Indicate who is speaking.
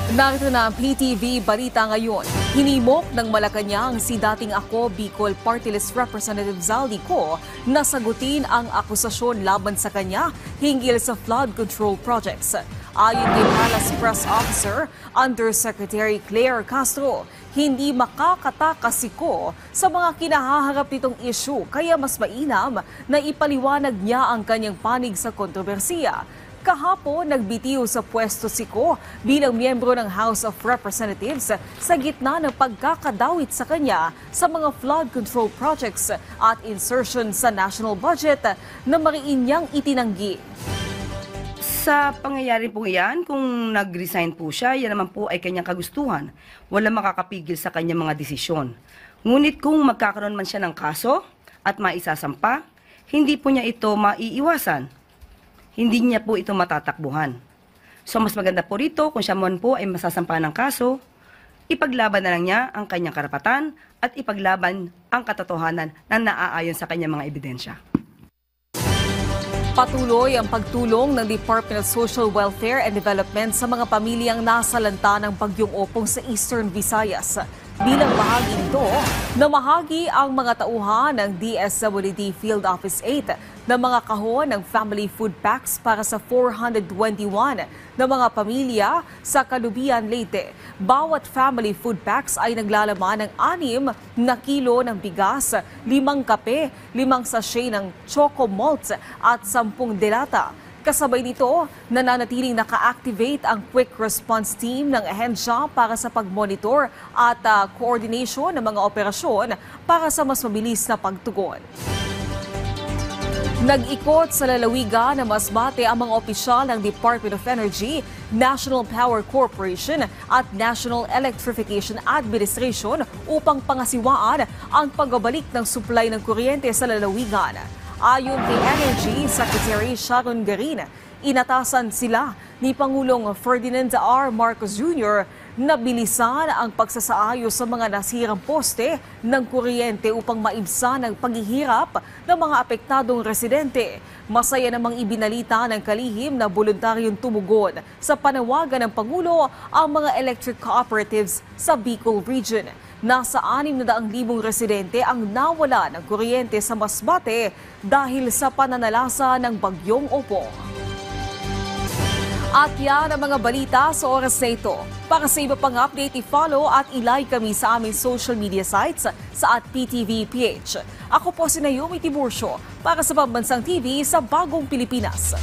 Speaker 1: Narito na ang PTV Balita ngayon. Hinimok ng Malacanang si dating Ako Bicol Party List Representative Zaldi Co na sagutin ang akusasyon laban sa kanya hinggil sa flood control projects. Ayon kay Palace Press Officer Undersecretary Claire Castro, hindi makakatakas si Co sa mga kinahaharap nitong issue kaya mas mainam na ipaliwanag niya ang kanyang panig sa kontrobersiya. Kahapon, nagbitiw sa pwesto si Co bilang miyembro ng House of Representatives sa gitna ng pagkakadawit sa kanya sa mga flood control projects at insertion sa national budget na mariin niyang itinanggi.
Speaker 2: Sa pangyayari po yan, kung nag-resign po siya, yan naman po ay kanyang kagustuhan. Walang makakapigil sa kanyang mga desisyon. Ngunit kung magkakaroon man siya ng kaso at maisasampa, hindi po niya ito maiiwasan. Hindi niya po ito matatakbuhan. So mas maganda po rito kung siya man po ay masasampa ng kaso, ipaglaban na lang niya ang kanyang karapatan at ipaglaban ang katotohanan na naaayon sa kanyang mga ebidensya.
Speaker 1: Patuloy ang pagtulong ng Department of Social Welfare and Development sa mga pamilyang nasalanta ng Bagyong Opong sa Eastern Visayas. Bilang bahagi nito, namahagi ang mga tauhan ng DSWD Field Office 8 ng mga kahon ng family food packs para sa 421 na mga pamilya sa Calubian, Leyte. Bawat family food packs ay naglalaman ng 6 na kilo ng bigas, 5 kape, 5 sachet ng choco malts at 10 delata. Kasabay nito, nananatiling naka-activate ang Quick Response Team ng ahensya para sa pag-monitor at coordination ng mga operasyon para sa mas mabilis na pagtugon. Nag-ikot sa lalawigan na Masbate ang mga opisyal ng Department of Energy, National Power Corporation at National Electrification Administration upang pangasiwaan ang pagbabalik ng supply ng kuryente sa lalawigan. Ayon kay Energy Secretary Sharon Garin, inatasan sila ni Pangulong Ferdinand R. Marcos Jr. na bilisan ang pagsasaayos sa mga nasirang poste ng kuryente upang maibsan ang paghihirap ng mga apektadong residente. Masaya namang ibinalita ng kalihim na voluntaryong tumugon sa panawagan ng Pangulo ang mga electric cooperatives sa Bicol Region. Nasa 600,000 residente ang nawala ng kuryente sa Masbate dahil sa pananalasa ng Bagyong Opong. At yan ang mga balita sa oras na ito. Para sa iba pang update, i-follow at i-like kami sa aming social media sites sa @PTVPH. Ako po si Naomi Tiburcio para sa Pambansang TV sa Bagong Pilipinas.